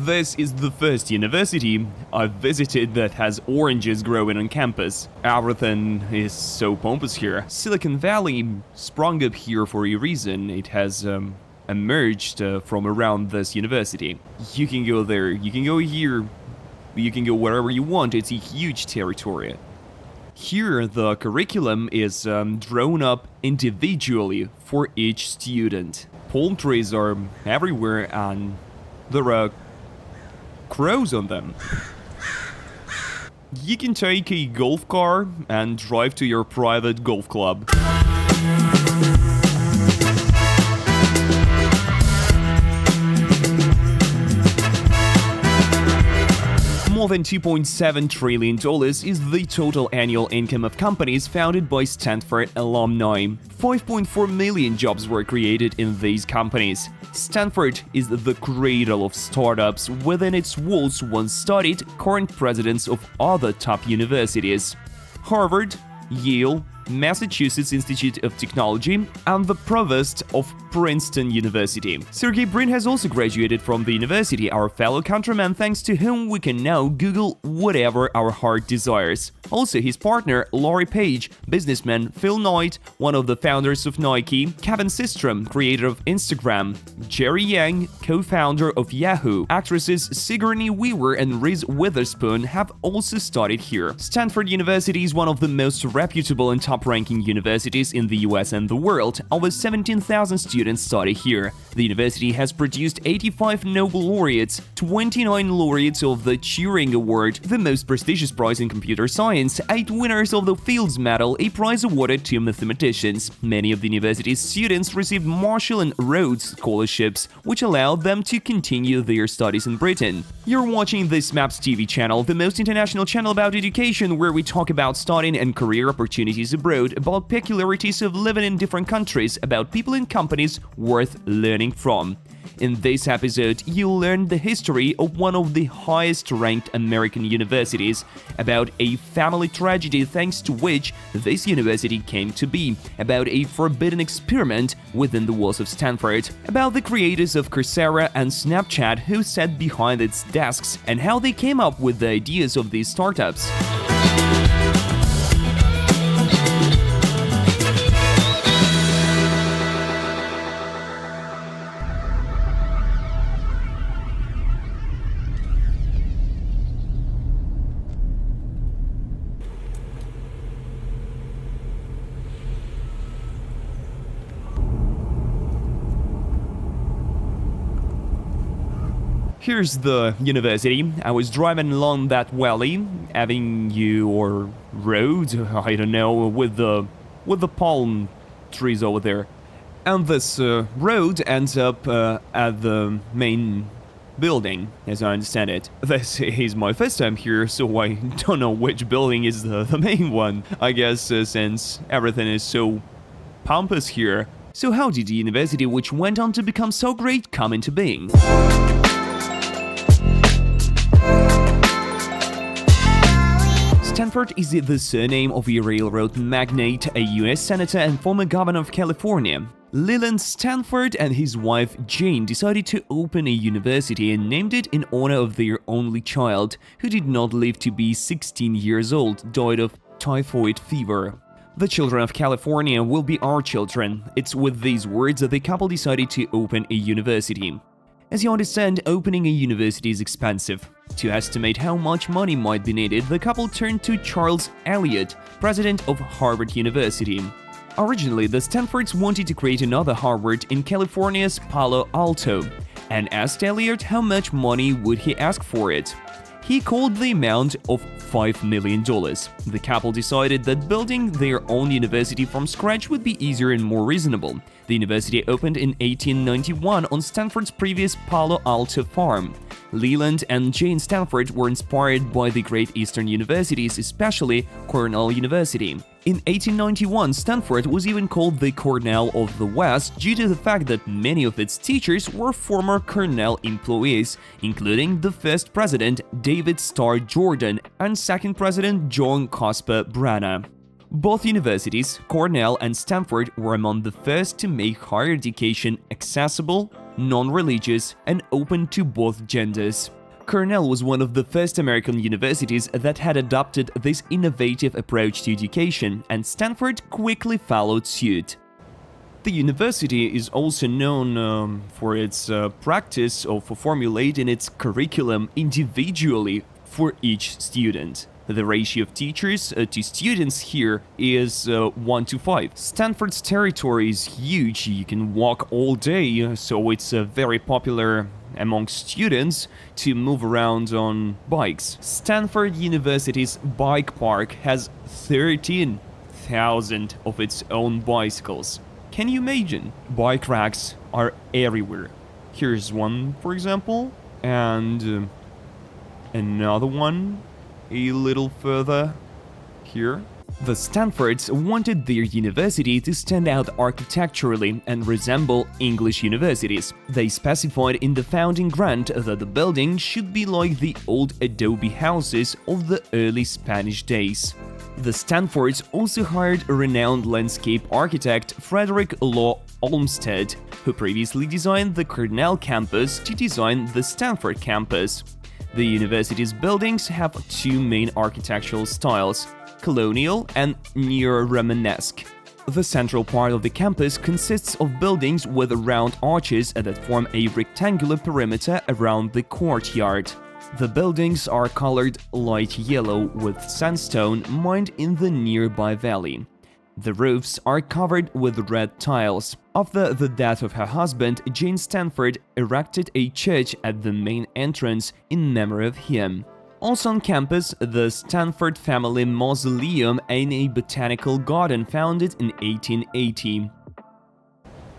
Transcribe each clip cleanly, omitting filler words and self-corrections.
This is the first university I've visited that has oranges growing on campus. Everything is so pompous here. Silicon Valley sprung up here for a reason. It has emerged from around this university. You can go there, you can go here, you can go wherever you want. It's a huge territory. Here, the curriculum is drawn up individually for each student. Palm trees are everywhere and there are crows on them. You can take a golf car and drive to your private golf club. More than $2.7 trillion is the total annual income of companies founded by Stanford alumni. 5.4 million jobs were created in these companies. Stanford is the cradle of startups. Within its walls once studied current presidents of other top universities: Harvard, Yale, Massachusetts Institute of Technology, and the provost of Princeton University. Sergey Brin has also graduated from the university, our fellow countryman, thanks to whom we can now Google whatever our heart desires. Also, his partner, Larry Page, businessman Phil Knight, one of the founders of Nike, Kevin Systrom, creator of Instagram, Jerry Yang, co-founder of Yahoo, actresses Sigourney Weaver and Reese Witherspoon have also studied here. Stanford University is one of the most reputable and top-ranking universities in the US and the world. Over 17,000 students study here. The university has produced 85 Nobel laureates, 29 laureates of the Turing Award, the most prestigious prize in computer science, 8 winners of the Fields Medal, a prize awarded to mathematicians. Many of the university's students received Marshall and Rhodes scholarships, which allowed them to continue their studies in Britain. You're watching this Maps TV channel, the most international channel about education, where we talk about studying and career opportunities abroad, about peculiarities of living in different countries, about people and companies worth learning from. In this episode, you'll learn the history of one of the highest-ranked American universities, about a family tragedy thanks to which this university came to be, about a forbidden experiment within the walls of Stanford, about the creators of Coursera and Snapchat who sat behind its desks, and how they came up with the ideas of these startups. Here's the university. I was driving along that valley, avenue or road, I don't know, with the palm trees over there. And this road ends up at the main building, as I understand it. This is my first time here, so I don't know which building is the main one. I guess since everything is so pompous here. So how did the university, which went on to become so great, come into being? Stanford is the surname of a railroad magnate, a U.S. senator and former governor of California. Leland Stanford and his wife Jane decided to open a university and named it in honor of their only child, who did not live to be 16 years old, died of typhoid fever. The children of California will be our children. It's with these words that the couple decided to open a university. As you understand, opening a university is expensive. To estimate how much money might be needed, the couple turned to Charles Eliot, president of Harvard University. Originally, the Stanfords wanted to create another Harvard in California's Palo Alto, and asked Eliot how much money would he ask for it. He called the amount of $5 million. The couple decided that building their own university from scratch would be easier and more reasonable. The university opened in 1891 on Stanford's previous Palo Alto farm. Leland and Jane Stanford were inspired by the great Eastern universities, especially Cornell University. In 1891, Stanford was even called the Cornell of the West due to the fact that many of its teachers were former Cornell employees, including the first president, David Starr Jordan, and second president, John Cosper Brana. Both universities, Cornell and Stanford, were among the first to make higher education accessible, non-religious, and open to both genders. Cornell was one of the first American universities that had adopted this innovative approach to education, and Stanford quickly followed suit. The university is also known for its practice of formulating its curriculum individually for each student. The ratio of teachers to students here is 1 to 5. Stanford's territory is huge, you can walk all day, so it's very popular among students to move around on bikes. Stanford University's bike park has 13,000 of its own bicycles. Can you imagine? Bike racks are everywhere. Here's one, for example, and another one a little further here. The Stanfords wanted their university to stand out architecturally and resemble English universities. They specified in the founding grant that the building should be like the old adobe houses of the early Spanish days. The Stanfords also hired renowned landscape architect Frederick Law Olmsted, who previously designed the Cornell campus, to design the Stanford campus. The university's buildings have two main architectural styles: colonial and neo-Romanesque. The central part of the campus consists of buildings with round arches that form a rectangular perimeter around the courtyard. The buildings are colored light yellow with sandstone mined in the nearby valley. The roofs are covered with red tiles. After the death of her husband, Jane Stanford erected a church at the main entrance in memory of him. Also on campus, the Stanford family mausoleum and a botanical garden founded in 1880.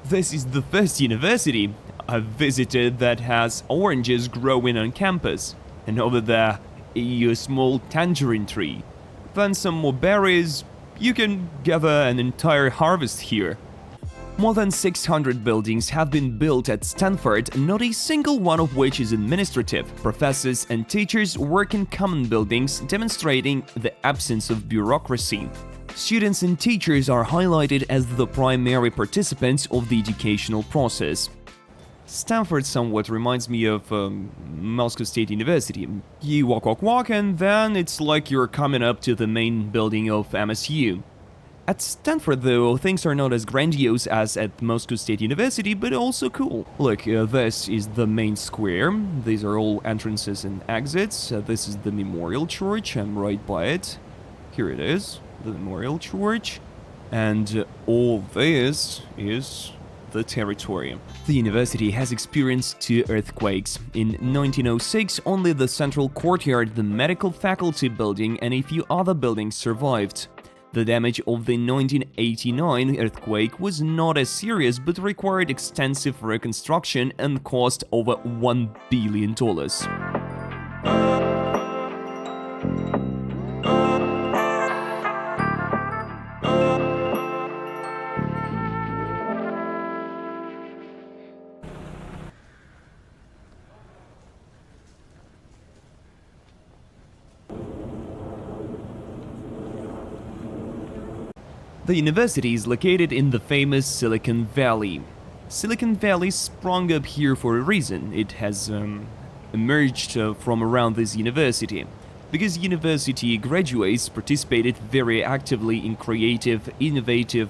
This is the first university I've visited that has oranges growing on campus, and over there, a small tangerine tree. Then some more berries. You can gather an entire harvest here. More than 600 buildings have been built at Stanford, not a single one of which is administrative. Professors and teachers work in common buildings, demonstrating the absence of bureaucracy. Students and teachers are highlighted as the primary participants of the educational process. Stanford somewhat reminds me of Moscow State University. You walk, and then it's like you're coming up to the main building of MSU. At Stanford, though, things are not as grandiose as at Moscow State University, but also cool. Look, this is the main square. These are all entrances and exits. This is the Memorial Church. I'm right by it. Here it is, the Memorial Church. And all this is the territory. The university has experienced 2 earthquakes. In 1906, only the central courtyard, the medical faculty building, and a few other buildings survived. The damage of the 1989 earthquake was not as serious but required extensive reconstruction and cost over $1 billion. The university is located in the famous Silicon Valley. Silicon Valley sprung up here for a reason. It has emerged from around this university, because university graduates participated very actively in creative, innovative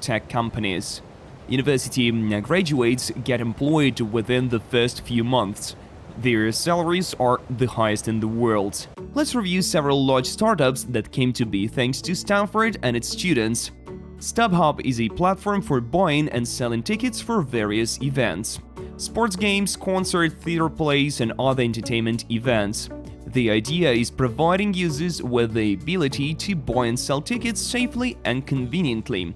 tech companies. University graduates get employed within the first few months. Their salaries are the highest in the world. Let's review several large startups that came to be thanks to Stanford and its students. StubHub is a platform for buying and selling tickets for various events: sports games, concert, theater plays, and other entertainment events. The idea is providing users with the ability to buy and sell tickets safely and conveniently.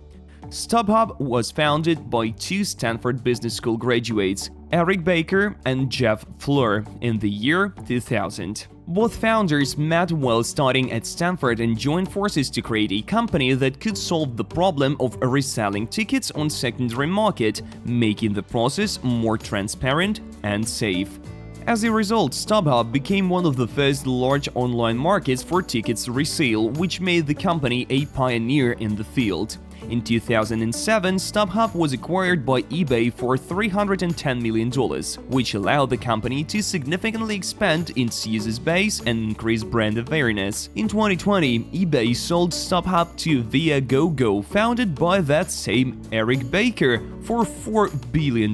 StubHub was founded by 2 Stanford Business School graduates, Eric Baker and Jeff Fleur, in the year 2000. Both founders met while studying at Stanford and joined forces to create a company that could solve the problem of reselling tickets on secondary market, making the process more transparent and safe. As a result, StubHub became one of the first large online markets for tickets resale, which made the company a pioneer in the field. In 2007, StubHub was acquired by eBay for $310 million, which allowed the company to significantly expand its user base and increase brand awareness. In 2020, eBay sold StubHub to Viagogo, founded by that same Eric Baker, for $4 billion.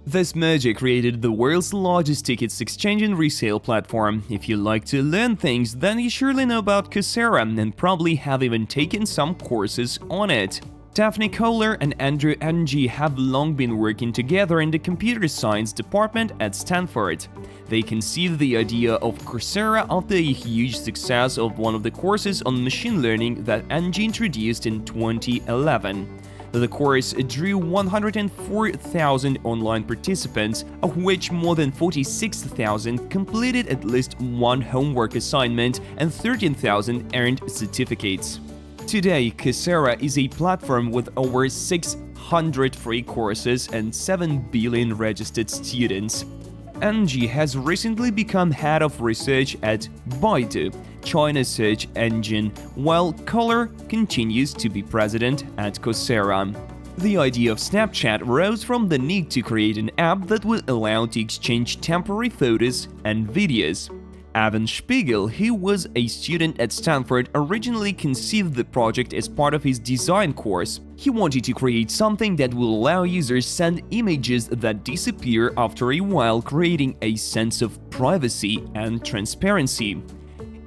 This merger created the world's largest tickets exchange and resale platform. If you like to learn things, then you surely know about Coursera and probably have even taken some courses on it. Daphne Kohler and Andrew Ng have long been working together in the computer science department at Stanford. They conceived the idea of Coursera after a huge success of one of the courses on machine learning that Ng introduced in 2011. The course drew 104,000 online participants, of which more than 46,000 completed at least one homework assignment and 13,000 earned certificates. Today, Coursera is a platform with over 600 free courses and 7 billion registered students. Ng has recently become head of research at Baidu, China's search engine, while Kohler continues to be president at Coursera. The idea of Snapchat rose from the need to create an app that would allow to exchange temporary photos and videos. Evan Spiegel, who was a student at Stanford, originally conceived the project as part of his design course. He wanted to create something that will allow users send images that disappear after a while, creating a sense of privacy and transparency.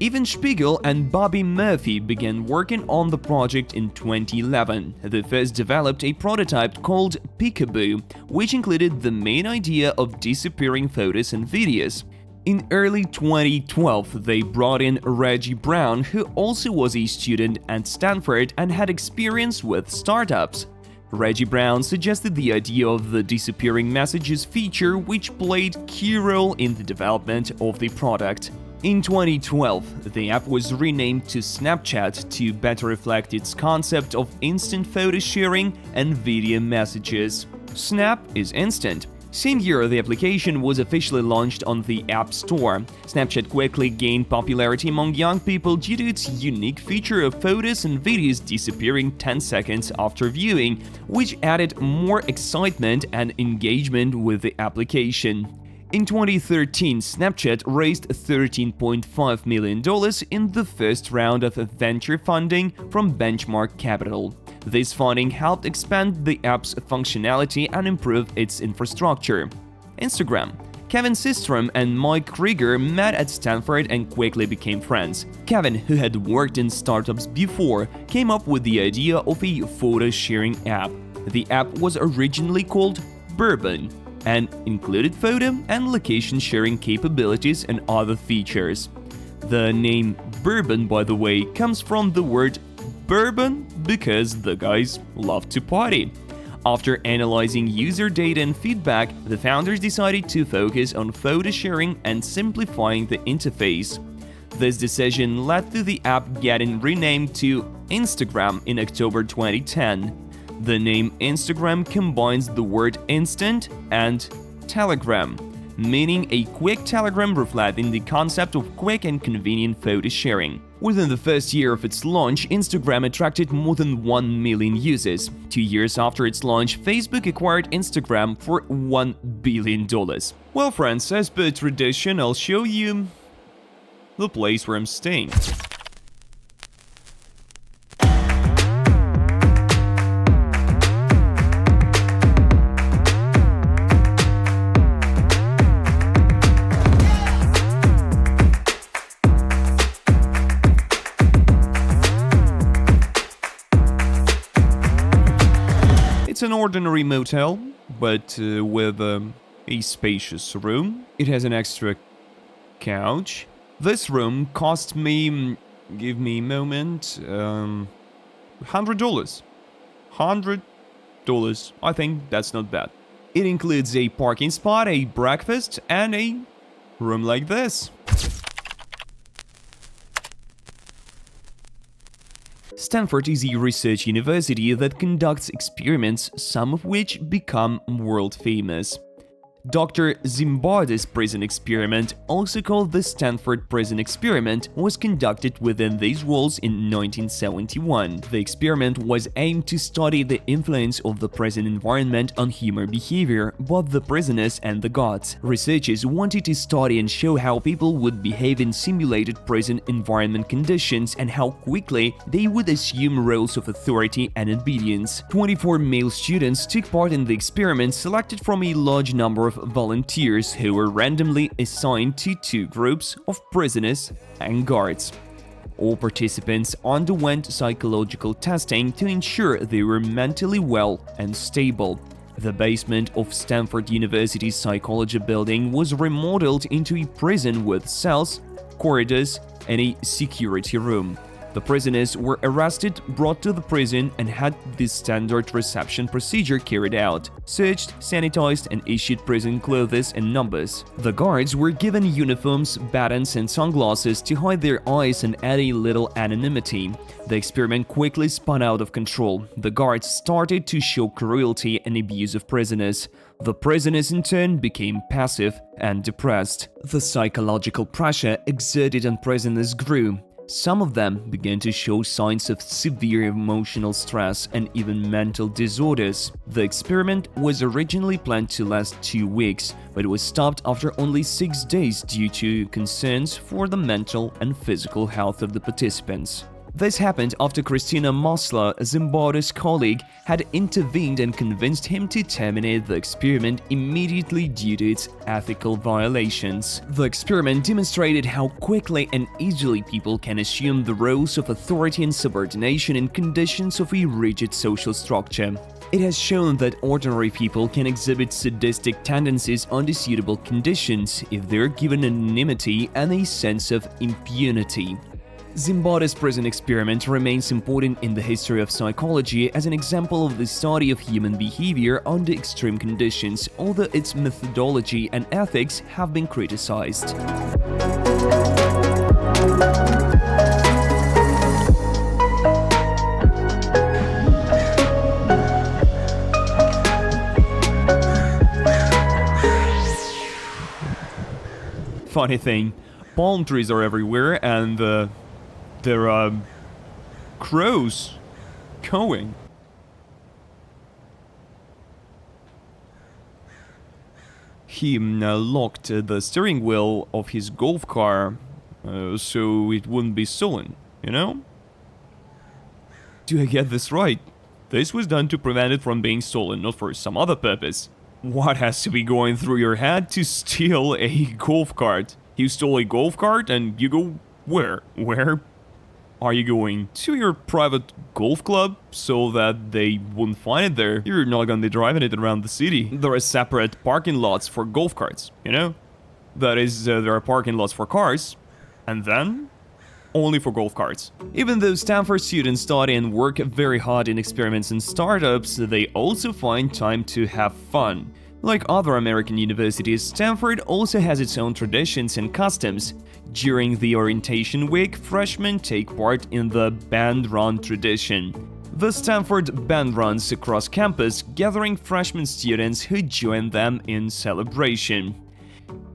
Evan Spiegel and Bobby Murphy began working on the project in 2011. They first developed a prototype called Peekaboo, which included the main idea of disappearing photos and videos. In early 2012, they brought in Reggie Brown, who also was a student at Stanford and had experience with startups. Reggie Brown suggested the idea of the disappearing messages feature, which played a key role in the development of the product. In 2012, the app was renamed to Snapchat to better reflect its concept of instant photo sharing and video messages. Snap is instant. Same year, the application was officially launched on the App Store. Snapchat quickly gained popularity among young people due to its unique feature of photos and videos disappearing 10 seconds after viewing, which added more excitement and engagement with the application. In 2013, Snapchat raised $13.5 million in the first round of venture funding from Benchmark Capital. This funding helped expand the app's functionality and improve its infrastructure. Instagram. Kevin Systrom and Mike Krieger met at Stanford and quickly became friends. Kevin, who had worked in startups before, came up with the idea of a photo-sharing app. The app was originally called Bourbon and included photo and location-sharing capabilities and other features. The name Bourbon, by the way, comes from the word bourbon because the guys love to party. After analyzing user data and feedback, the founders decided to focus on photo sharing and simplifying the interface. This decision led to the app getting renamed to Instagram in October 2010. The name Instagram combines the word instant and telegram, meaning a quick telegram reflecting the concept of quick and convenient photo sharing. Within the first year of its launch, Instagram attracted more than 1 million users. 2 years after its launch, Facebook acquired Instagram for $1 billion. Well, friends, as per tradition, I'll show you the place where I'm staying. It's an ordinary motel, but with a spacious room. It has an extra couch. This room cost me, give me a moment, $100. $100. I think that's not bad. It includes a parking spot, a breakfast, and a room like this. Stanford is a research university that conducts experiments, some of which become world famous. Dr. Zimbardo's prison experiment, also called the Stanford prison experiment, was conducted within these walls in 1971. The experiment was aimed to study the influence of the prison environment on human behavior, both the prisoners and the guards. Researchers wanted to study and show how people would behave in simulated prison environment conditions and how quickly they would assume roles of authority and obedience. 24 male students took part in the experiment, selected from a large number of volunteers who were randomly assigned to two groups of prisoners and guards. All participants underwent psychological testing to ensure they were mentally well and stable. The basement of Stanford University's psychology building was remodeled into a prison with cells, corridors, and a security room. The prisoners were arrested, brought to the prison, and had the standard reception procedure carried out: searched, sanitized, and issued prison clothes and numbers. The guards were given uniforms, batons, and sunglasses to hide their eyes and add a little anonymity. The experiment quickly spun out of control. The guards started to show cruelty and abuse of prisoners. The prisoners in turn became passive and depressed. The psychological pressure exerted on prisoners grew. Some of them began to show signs of severe emotional stress and even mental disorders. The experiment was originally planned to last 2 weeks, but it was stopped after only 6 days due to concerns for the mental and physical health of the participants. This happened after Christina Mosler, Zimbardo's colleague, had intervened and convinced him to terminate the experiment immediately due to its ethical violations. The experiment demonstrated how quickly and easily people can assume the roles of authority and subordination in conditions of a rigid social structure. It has shown that ordinary people can exhibit sadistic tendencies under suitable conditions if they're given anonymity and a sense of impunity. Zimbardo's prison experiment remains important in the history of psychology as an example of the study of human behavior under extreme conditions, although its methodology and ethics have been criticized. Funny thing, palm trees are everywhere and there are crows going. He locked the steering wheel of his golf car so it wouldn't be stolen, you know? Do I get this right? This was done to prevent it from being stolen, not for some other purpose. What has to be going through your head to steal a golf cart? You stole a golf cart and you go where? Where are you going? To your private golf club so that they wouldn't find it there? You're not gonna be driving it around the city. There are separate parking lots for golf carts, you know? That is, there are parking lots for cars, and then only for golf carts. Even though Stanford students study and work very hard in experiments and startups, they also find time to have fun. Like other American universities, Stanford also has its own traditions and customs. During the orientation week, freshmen take part in the band run tradition. The Stanford band runs across campus, gathering freshman students who join them in celebration.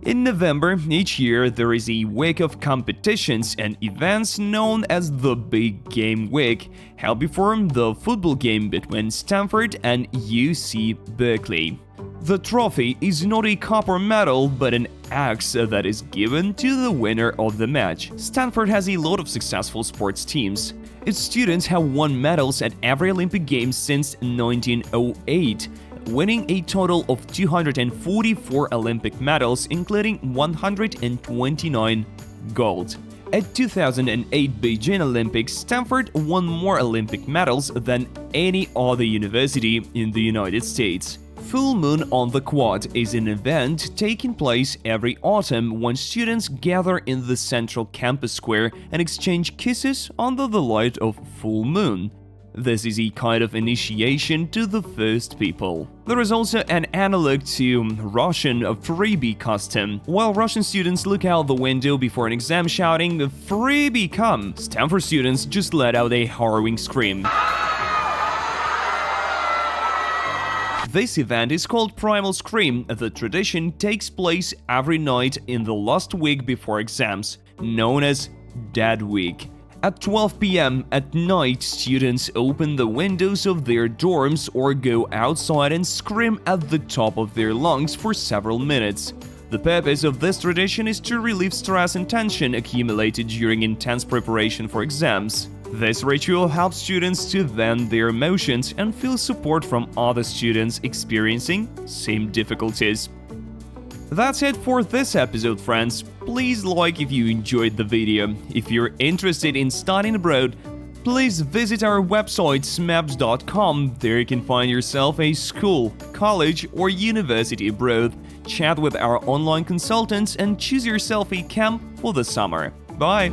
In November each year, there is a week of competitions and events known as the Big Game Week, held before the football game between Stanford and UC Berkeley. The trophy is not a cup or medal, but an axe that is given to the winner of the match. Stanford has a lot of successful sports teams. Its students have won medals at every Olympic Games since 1908, winning a total of 244 Olympic medals, including 129 gold. At 2008 Beijing Olympics, Stanford won more Olympic medals than any other university in the United States. Full Moon on the Quad is an event taking place every autumn when students gather in the central campus square and exchange kisses under the light of full moon. This is a kind of initiation to the first people. There is also an analog to Russian freebie custom. While Russian students look out the window before an exam shouting, "Freebie come!" Stanford students just let out a harrowing scream. This event is called Primal Scream. The tradition takes place every night in the last week before exams, known as Dead Week. At 12 p.m. at night, students open the windows of their dorms or go outside and scream at the top of their lungs for several minutes. The purpose of this tradition is to relieve stress and tension accumulated during intense preparation for exams. This ritual helps students to vent their emotions and feel support from other students experiencing same difficulties. That's it for this episode, friends. Please like if you enjoyed the video. If you're interested in studying abroad, please visit our website smaps.com. There you can find yourself a school, college, or university abroad, chat with our online consultants, and choose yourself a camp for the summer. Bye!